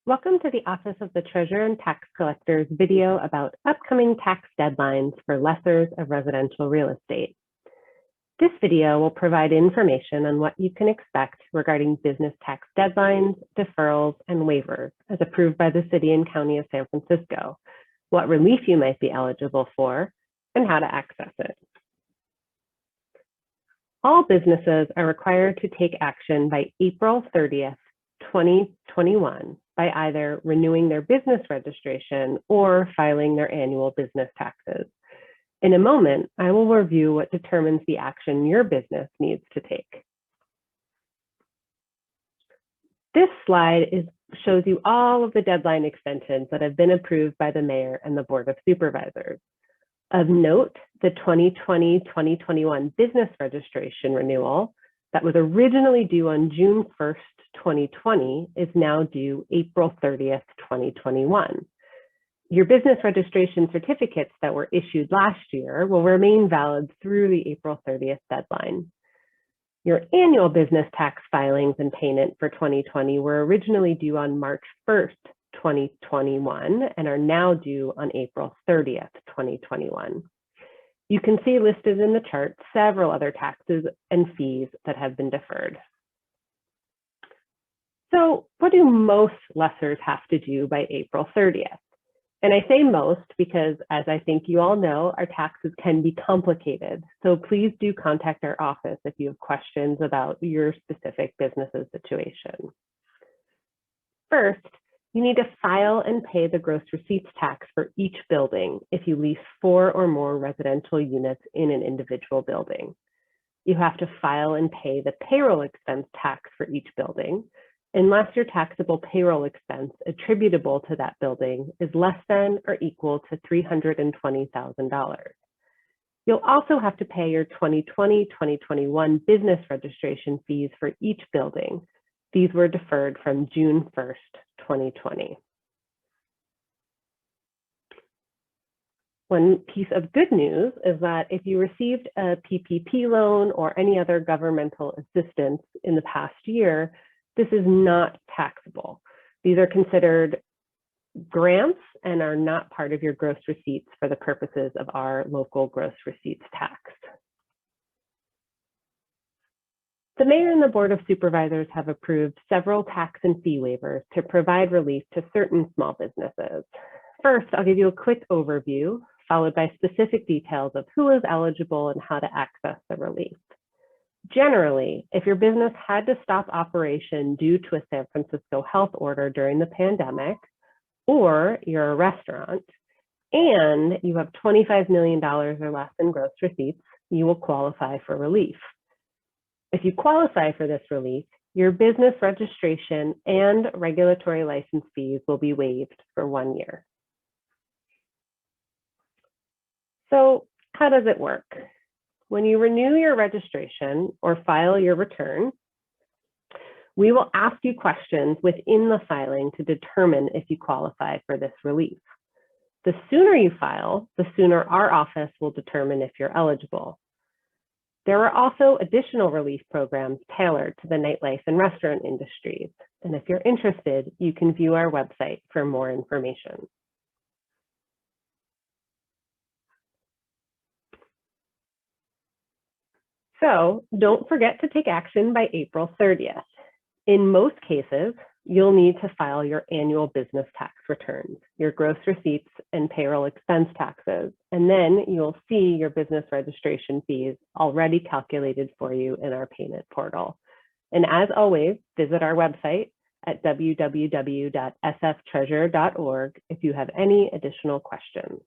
Welcome to the Office of the Treasurer and Tax Collector's video about upcoming tax deadlines for lessors of residential real estate. This video will provide information on what you can expect regarding business tax deadlines, deferrals, and waivers as approved by the City and County of San Francisco, what relief you might be eligible for, and how to access it. All businesses are required to take action by April 30th, 2021 by either renewing their business registration or filing their annual business taxes. In a moment, I will review what determines the action your business needs to take. This slide shows you all of the deadline extensions that have been approved by the Mayor and the Board of Supervisors. Of note, the 2020-2021 business registration renewal that was originally due on June 1st, 2020 is now due April 30th, 2021. Your business registration certificates that were issued last year will remain valid through the April 30th deadline. Your annual business tax filings and payment for 2020 were originally due on March 1st, 2021 and are now due on April 30th, 2021. You can see listed in the chart several other taxes and fees that have been deferred. So what do most lessors have to do by April 30th? And I say most because, as I think you all know, our taxes can be complicated. So please do contact our office if you have questions about your specific business's situation. First, you need to file and pay the gross receipts tax for each building if you lease 4 or more residential units in an individual building. You have to file and pay the payroll expense tax for each building, unless your taxable payroll expense attributable to that building is less than or equal to $320,000. You'll also have to pay your 2020-2021 business registration fees for each building. These were deferred from June 1st, 2020. One piece of good news is that if you received a PPP loan or any other governmental assistance in the past year, this is not taxable. These are considered grants and are not part of your gross receipts for the purposes of our local gross receipts tax. The Mayor and the Board of Supervisors have approved several tax and fee waivers to provide relief to certain small businesses. First, I'll give you a quick overview, followed by specific details of who is eligible and how to access the relief. Generally, if your business had to stop operation due to a San Francisco health order during the pandemic, or you're a restaurant, and you have $25 million or less in gross receipts, you will qualify for relief. If you qualify for this relief, your business registration and regulatory license fees will be waived for 1 year. So how does it work? When you renew your registration or file your return, we will ask you questions within the filing to determine if you qualify for this relief. The sooner you file, the sooner our office will determine if you're eligible. There are also additional relief programs tailored to the nightlife and restaurant industries. And if you're interested, you can view our website for more information. So don't forget to take action by April 30th. In most cases, you'll need to file your annual business tax returns, your gross receipts and payroll expense taxes, and then you'll see your business registration fees already calculated for you in our payment portal. And as always, visit our website at www.sftreasurer.org if you have any additional questions.